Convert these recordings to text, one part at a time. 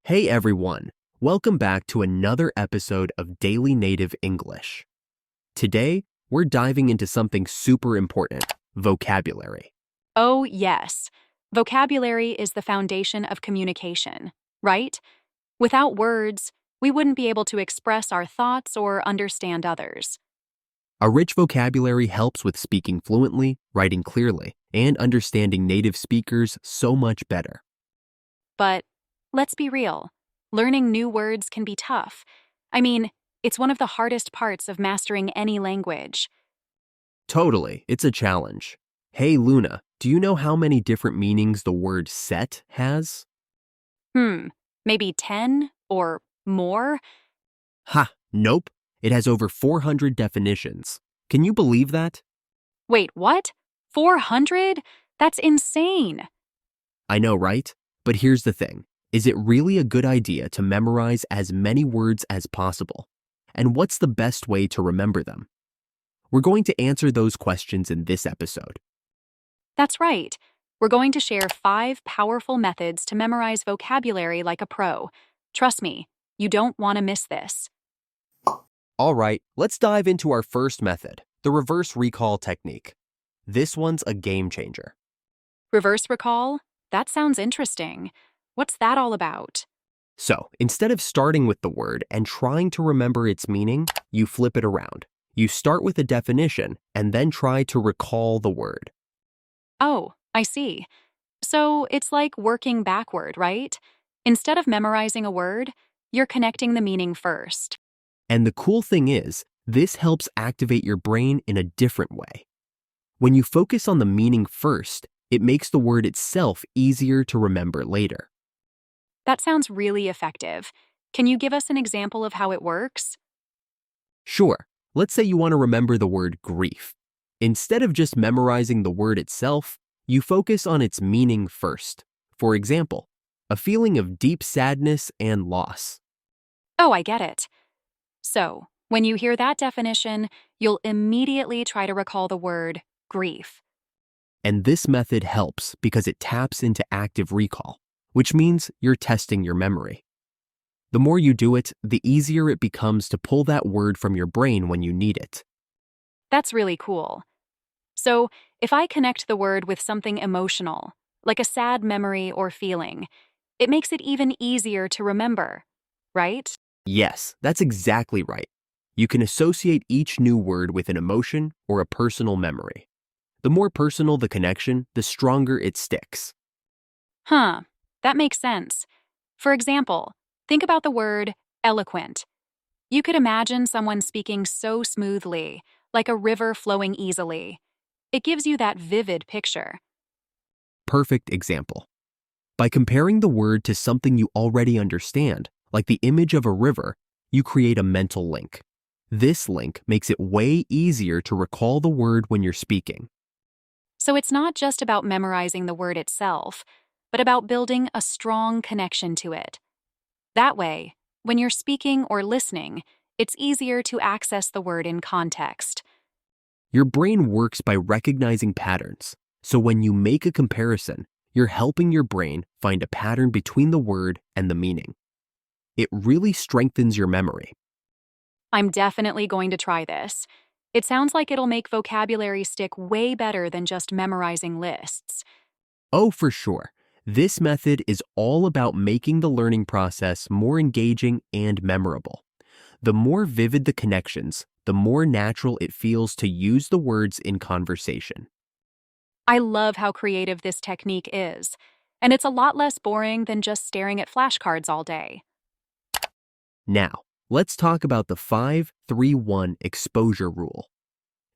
Hey everyone, welcome back to another episode of Daily Native English. Today, we're diving into something super important, vocabulary. Oh, yes. Vocabulary is the foundation of communication, right? Without words, we wouldn't be able to express our thoughts or understand others. A rich vocabulary helps with speaking fluently, writing clearly, and understanding native speakers so much better. But let's be real, learning new words can be tough. I mean, it's one of the hardest parts of mastering any language. Totally, it's a challenge. Hey Luna, do you know how many different meanings the word set has? Maybe 10 or more? Ha, nope. It has over 400 definitions. Can you believe that? Wait, what? 400? That's insane. I know, right? But here's the thing. Is it really a good idea to memorize as many words as possible? And what's the best way to remember them? We're going to answer those questions in this episode. That's right. We're going to share 5 powerful methods to memorize vocabulary like a pro. Trust me, you don't want to miss this. All right, let's dive into our first method, the reverse recall technique. This one's a game changer. Reverse recall? That sounds interesting. What's that all about? So, instead of starting with the word and trying to remember its meaning, you flip it around. You start with a definition and then try to recall the word. Oh, I see. So it's like working backward, right? Instead of memorizing a word, you're connecting the meaning first. And the cool thing is, this helps activate your brain in a different way. When you focus on the meaning first, it makes the word itself easier to remember later. That sounds really effective. Can you give us an example of how it works? Sure, let's say you want to remember the word grief. Instead of just memorizing the word itself, you focus on its meaning first. For example, a feeling of deep sadness and loss. Oh, I get it. So, when you hear that definition, you'll immediately try to recall the word grief. And this method helps because it taps into active recall, which means you're testing your memory. The more you do it, the easier it becomes to pull that word from your brain when you need it. That's really cool. So, if I connect the word with something emotional, like a sad memory or feeling, it makes it even easier to remember, right? Yes, that's exactly right. You can associate each new word with an emotion or a personal memory. The more personal the connection, the stronger it sticks. Huh, that makes sense. For example, think about the word eloquent. You could imagine someone speaking so smoothly, like a river flowing easily. It gives you that vivid picture. Perfect example. By comparing the word to something you already understand, like the image of a river, you create a mental link. This link makes it way easier to recall the word when you're speaking. So it's not just about memorizing the word itself, but about building a strong connection to it. That way, when you're speaking or listening, it's easier to access the word in context. Your brain works by recognizing patterns, so when you make a comparison, you're helping your brain find a pattern between the word and the meaning. It really strengthens your memory. I'm definitely going to try this. It sounds like it'll make vocabulary stick way better than just memorizing lists. Oh, for sure. This method is all about making the learning process more engaging and memorable. The more vivid the connections, the more natural it feels to use the words in conversation. I love how creative this technique is, and it's a lot less boring than just staring at flashcards all day. Now, let's talk about the 5-3-1 exposure rule.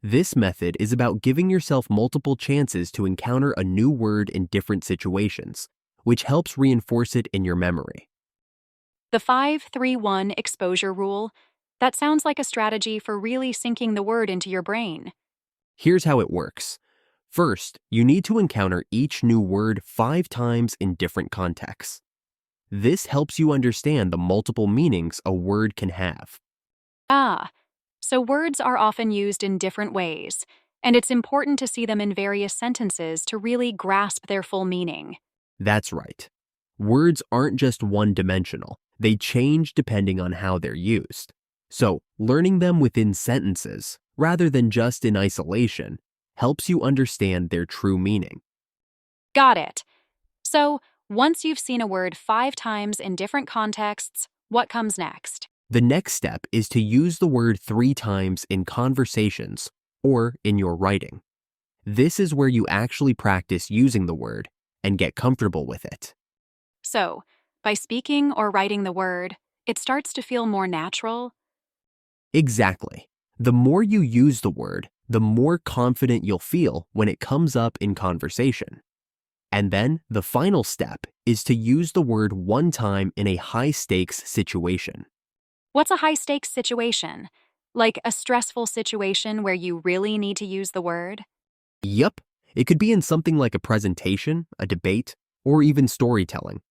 This method is about giving yourself multiple chances to encounter a new word in different situations, which helps reinforce it in your memory. The 5-3-1 exposure rule, that sounds like a strategy for really sinking the word into your brain. Here's how it works. First, you need to encounter each new word 5 times in different contexts. This helps you understand the multiple meanings a word can have. Ah, so words are often used in different ways, and it's important to see them in various sentences to really grasp their full meaning. That's right. Words aren't just one-dimensional. They change depending on how they're used. So, learning them within sentences, rather than just in isolation, helps you understand their true meaning. Got it. So, once you've seen a word 5 times in different contexts, what comes next? The next step is to use the word 3 times in conversations or in your writing. This is where you actually practice using the word and get comfortable with it. So, by speaking or writing the word, it starts to feel more natural. Exactly. The more you use the word, the more confident you'll feel when it comes up in conversation. And then the final step is to use the word 1 time in a high-stakes situation. What's a high stakes situation? Like a stressful situation where you really need to use the word? Yup, it could be in something like a presentation, a debate, or even storytelling.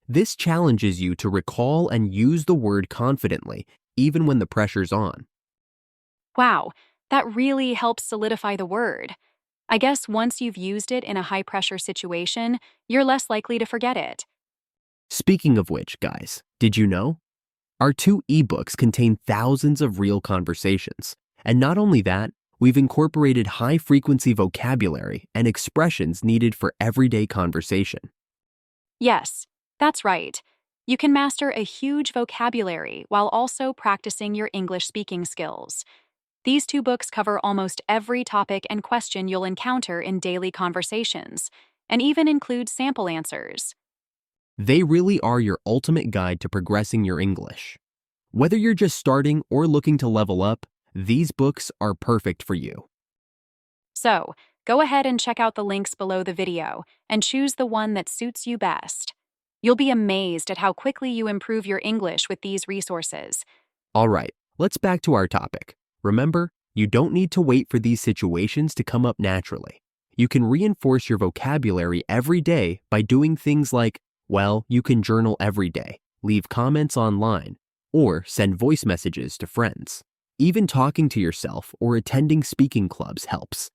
This challenges you to recall and use the word confidently, even when the pressure's on. Wow, that really helps solidify the word. I guess once you've used it in a high pressure situation, you're less likely to forget it. Speaking of which, guys, did you know? Our 2 ebooks contain thousands of real conversations. And not only that, we've incorporated high-frequency vocabulary and expressions needed for everyday conversation. Yes, that's right. You can master a huge vocabulary while also practicing your English speaking skills. These 2 books cover almost every topic and question you'll encounter in daily conversations, and even include sample answers. They really are your ultimate guide to progressing your English. Whether you're just starting or looking to level up, these books are perfect for you. So, go ahead and check out the links below the video and choose the one that suits you best. You'll be amazed at how quickly you improve your English with these resources. All right, let's back to our topic. Remember, you don't need to wait for these situations to come up naturally. You can reinforce your vocabulary every day by doing things like, well, you can journal every day, leave comments online, or send voice messages to friends. Even talking to yourself or attending speaking clubs helps.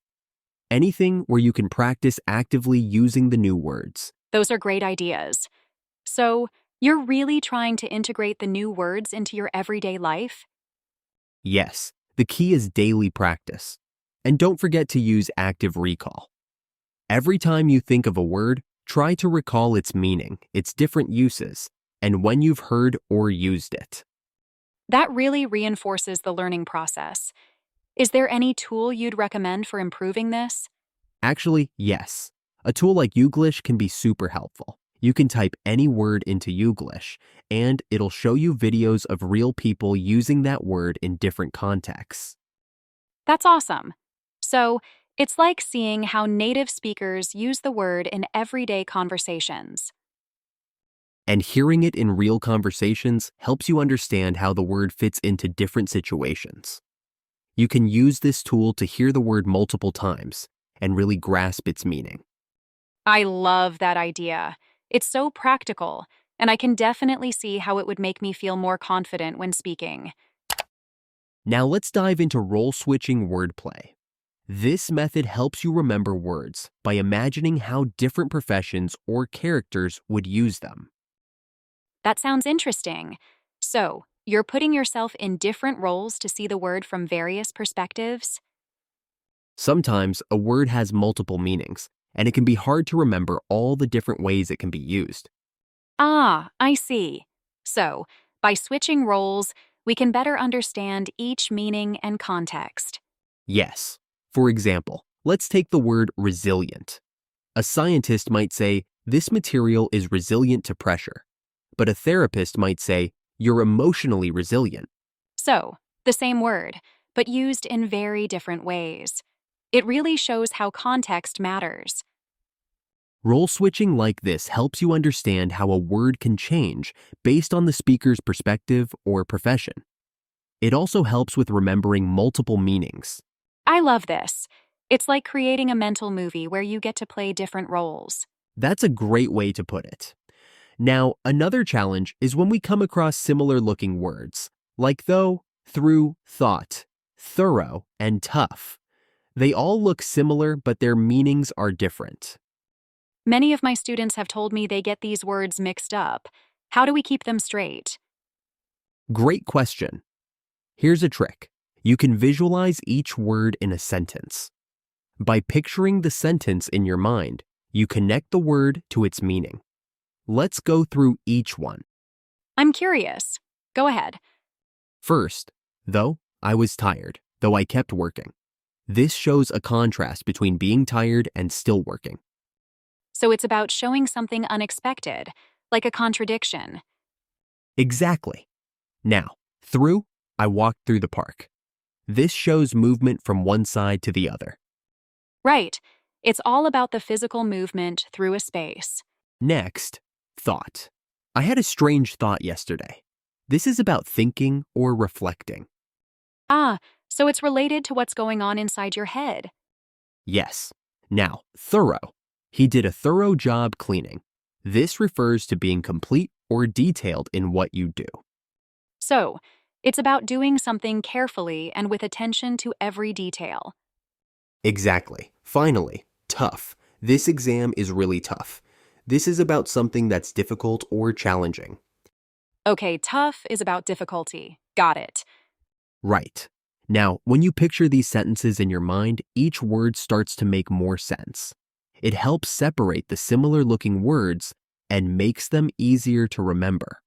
Anything where you can practice actively using the new words. Those are great ideas. So, you're really trying to integrate the new words into your everyday life? Yes, the key is daily practice. And don't forget to use active recall. Every time you think of a word, try to recall its meaning, its different uses, and when you've heard or used it. That really reinforces the learning process. Is there any tool you'd recommend for improving this? Actually, yes. A tool like Youglish can be super helpful. You can type any word into Youglish, and it'll show you videos of real people using that word in different contexts. That's awesome. So, it's like seeing how native speakers use the word in everyday conversations. And hearing it in real conversations helps you understand how the word fits into different situations. You can use this tool to hear the word multiple times and really grasp its meaning. I love that idea. It's so practical, and I can definitely see how it would make me feel more confident when speaking. Now let's dive into role-switching wordplay. This method helps you remember words by imagining how different professions or characters would use them. That sounds interesting. So, you're putting yourself in different roles to see the word from various perspectives? Sometimes a word has multiple meanings, and it can be hard to remember all the different ways it can be used. Ah, I see. So, by switching roles, we can better understand each meaning and context. Yes. For example, let's take the word resilient. A scientist might say, this material is resilient to pressure, but a therapist might say, you're emotionally resilient. So, the same word, but used in very different ways. It really shows how context matters. Role switching like this helps you understand how a word can change based on the speaker's perspective or profession. It also helps with remembering multiple meanings. I love this. It's like creating a mental movie where you get to play different roles. That's a great way to put it. Now, another challenge is when we come across similar looking words, like though, through, thought, thorough, and tough. They all look similar, but their meanings are different. Many of my students have told me they get these words mixed up. How do we keep them straight? Great question. Here's a trick. You can visualize each word in a sentence. By picturing the sentence in your mind, you connect the word to its meaning. Let's go through each one. I'm curious. Go ahead. First, though, I was tired, though I kept working. This shows a contrast between being tired and still working. So it's about showing something unexpected, like a contradiction. Exactly. Now, through, I walked through the park. This shows movement from one side to the other. Right. It's all about the physical movement through a space. Next, thought. I had a strange thought yesterday. This is about thinking or reflecting. Ah, so it's related to what's going on inside your head. Yes. Now, thorough. He did a thorough job cleaning. This refers to being complete or detailed in what you do. So, it's about doing something carefully and with attention to every detail. Exactly. Finally, tough. This exam is really tough. This is about something that's difficult or challenging. Okay, tough is about difficulty. Got it. Right. Now, when you picture these sentences in your mind, each word starts to make more sense. It helps separate the similar-looking words and makes them easier to remember.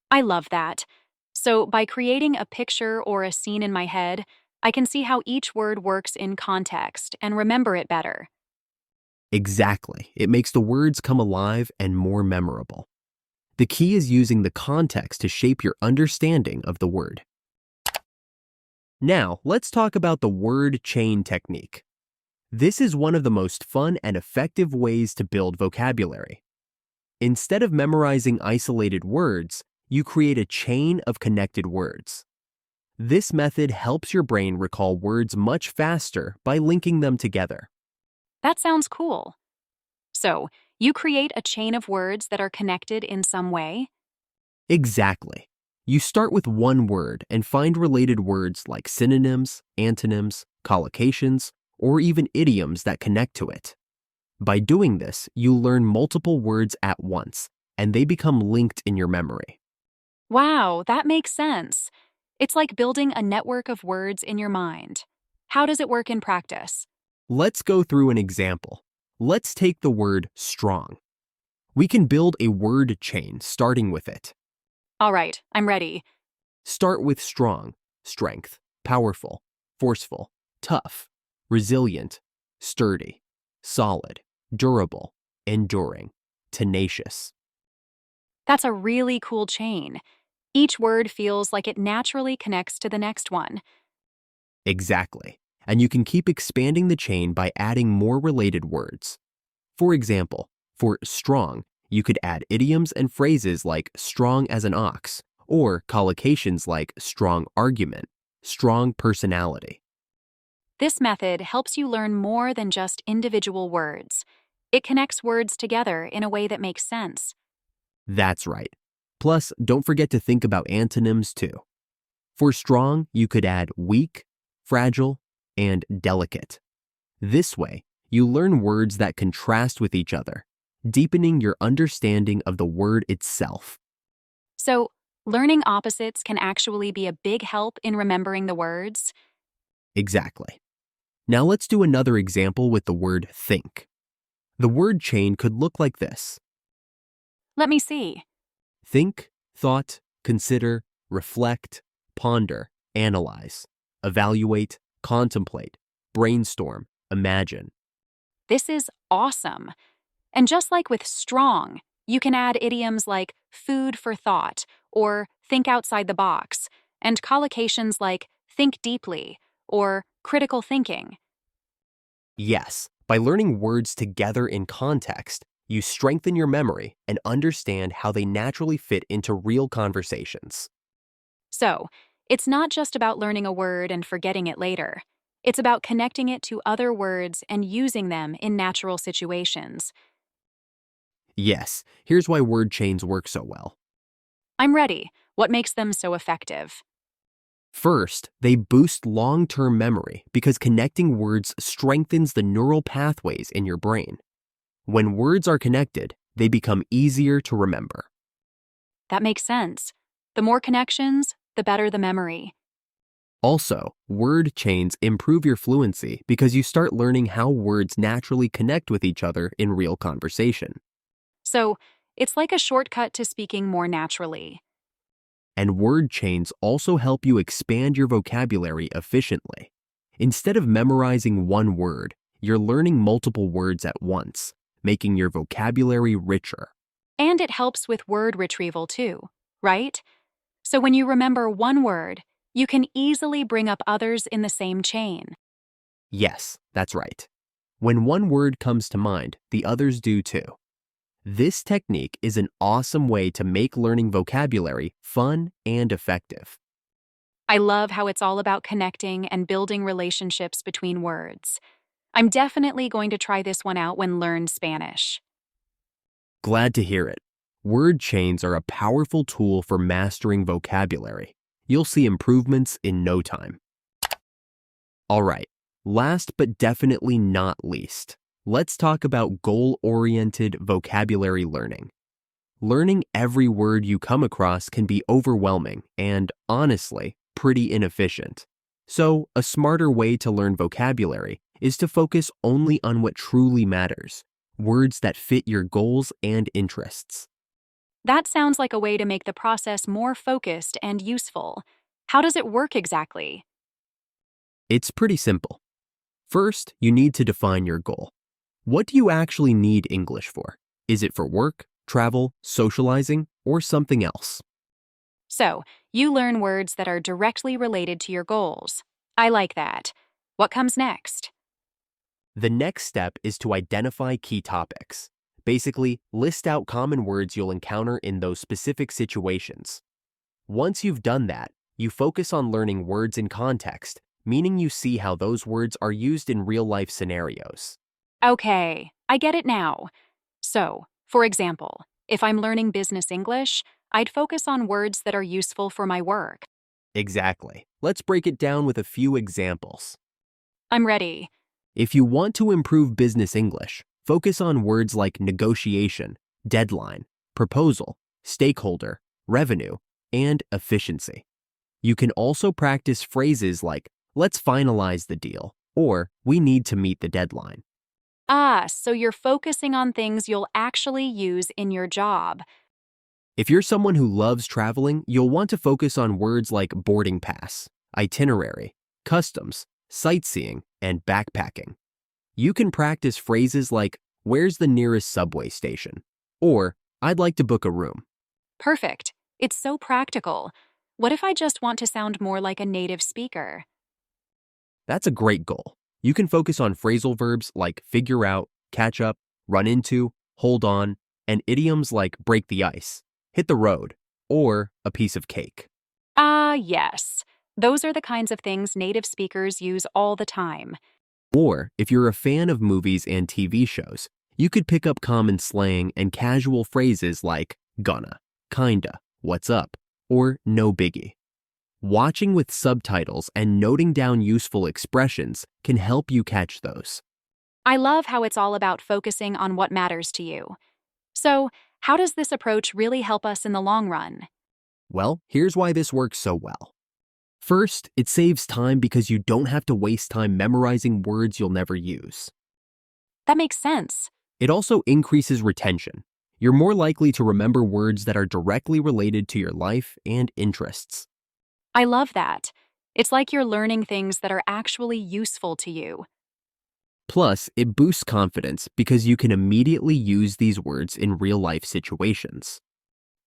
I love that. So, by creating a picture or a scene in my head, I can see how each word works in context and remember it better. Exactly. It makes the words come alive and more memorable. The key is using the context to shape your understanding of the word. Now, let's talk about the word chain technique. This is one of the most fun and effective ways to build vocabulary. Instead of memorizing isolated words, you create a chain of connected words. This method helps your brain recall words much faster by linking them together. That sounds cool. So, you create a chain of words that are connected in some way? Exactly. You start with one word and find related words like synonyms, antonyms, collocations, or even idioms that connect to it. By doing this, you learn multiple words at once, and they become linked in your memory. Wow, that makes sense. It's like building a network of words in your mind. How does it work in practice? Let's go through an example. Let's take the word strong. We can build a word chain starting with it. All right, I'm ready. Start with strong, strength, powerful, forceful, tough, resilient, sturdy, solid, durable, enduring, tenacious. That's a really cool chain. Each word feels like it naturally connects to the next one. Exactly. And you can keep expanding the chain by adding more related words. For example, for strong, you could add idioms and phrases like strong as an ox, or collocations like strong argument, strong personality. This method helps you learn more than just individual words. It connects words together in a way that makes sense. That's right. Plus, don't forget to think about antonyms too. For strong, you could add weak, fragile, and delicate. This way, you learn words that contrast with each other, deepening your understanding of the word itself. So, learning opposites can actually be a big help in remembering the words. Exactly. Now let's do another example with the word think. The word chain could look like this. Let me see. Think, thought, consider, reflect, ponder, analyze, evaluate, contemplate, brainstorm, imagine. This is awesome. And just like with strong, you can add idioms like food for thought or think outside the box, and collocations like think deeply or critical thinking. Yes, by learning words together in context, you strengthen your memory and understand how they naturally fit into real conversations. So, it's not just about learning a word and forgetting it later. It's about connecting it to other words and using them in natural situations. Yes, here's why word chains work so well. I'm ready. What makes them so effective? First, they boost long-term memory because connecting words strengthens the neural pathways in your brain. When words are connected, they become easier to remember. That makes sense. The more connections, the better the memory. Also, word chains improve your fluency because you start learning how words naturally connect with each other in real conversation. So, it's like a shortcut to speaking more naturally. And word chains also help you expand your vocabulary efficiently. Instead of memorizing one word, you're learning multiple words at once, making your vocabulary richer. And it helps with word retrieval too, right? So when you remember one word, you can easily bring up others in the same chain. Yes, that's right. When one word comes to mind, the others do too. This technique is an awesome way to make learning vocabulary fun and effective. I love how it's all about connecting and building relationships between words. I'm definitely going to try this one out when learn Spanish. Glad to hear it. Word chains are a powerful tool for mastering vocabulary. You'll see improvements in no time. All right, last but definitely not least, let's talk about goal-oriented vocabulary learning. Learning every word you come across can be overwhelming and, honestly, pretty inefficient. So, a smarter way to learn vocabulary is to focus only on what truly matters, words that fit your goals and interests. That sounds like a way to make the process more focused and useful. How does it work exactly? It's pretty simple. First, you need to define your goal. What do you actually need English for? Is it for work, travel, socializing, or something else? So, you learn words that are directly related to your goals. I like that. What comes next? The next step is to identify key topics. Basically, list out common words you'll encounter in those specific situations. Once you've done that, you focus on learning words in context, meaning you see how those words are used in real-life scenarios. Okay, I get it now. So, for example, if I'm learning business English, I'd focus on words that are useful for my work. Exactly. Let's break it down with a few examples. I'm ready. If you want to improve business English, focus on words like negotiation, deadline, proposal, stakeholder, revenue, and efficiency. You can also practice phrases like, let's finalize the deal, or we need to meet the deadline. Ah, so you're focusing on things you'll actually use in your job. If you're someone who loves traveling, you'll want to focus on words like boarding pass, itinerary, customs, sightseeing, and backpacking. You can practice phrases like, where's the nearest subway station? Or, I'd like to book a room. Perfect. It's so practical. What if I just want to sound more like a native speaker? That's a great goal. You can focus on phrasal verbs like figure out, catch up, run into, hold on, and idioms like break the ice, hit the road, or a piece of cake. Ah, yes. Those are the kinds of things native speakers use all the time. Or, if you're a fan of movies and TV shows, you could pick up common slang and casual phrases like gonna, kinda, what's up, or no biggie. Watching with subtitles and noting down useful expressions can help you catch those. I love how it's all about focusing on what matters to you. So, how does this approach really help us in the long run? Well, here's why this works so well. First, it saves time because you don't have to waste time memorizing words you'll never use. That makes sense. It also increases retention. You're more likely to remember words that are directly related to your life and interests. I love that. It's like you're learning things that are actually useful to you. Plus, it boosts confidence because you can immediately use these words in real-life situations.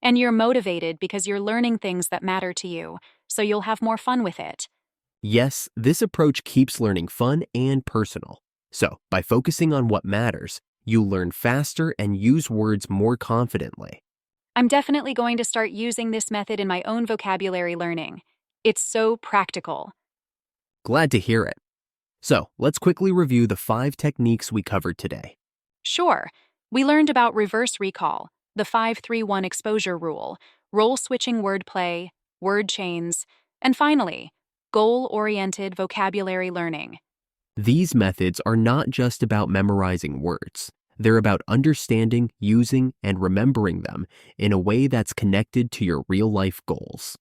And you're motivated because you're learning things that matter to you, so you'll have more fun with it. Yes, this approach keeps learning fun and personal. So, by focusing on what matters, you learn faster and use words more confidently. I'm definitely going to start using this method in my own vocabulary learning. It's so practical. Glad to hear it. So, let's quickly review the 5 techniques we covered today. Sure, we learned about reverse recall, the 5-3-1 exposure rule, role-switching wordplay, word chains, and finally, goal-oriented vocabulary learning. These methods are not just about memorizing words. They're about understanding, using, and remembering them in a way that's connected to your real-life goals.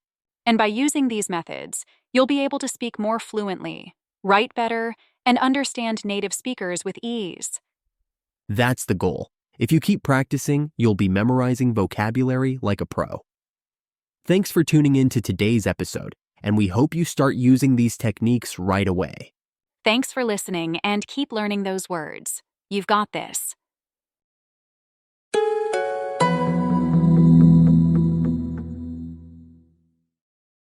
And by using these methods, you'll be able to speak more fluently, write better, and understand native speakers with ease. That's the goal. If you keep practicing, you'll be memorizing vocabulary like a pro. Thanks for tuning in to today's episode, and we hope you start using these techniques right away. Thanks for listening and keep learning those words. You've got this.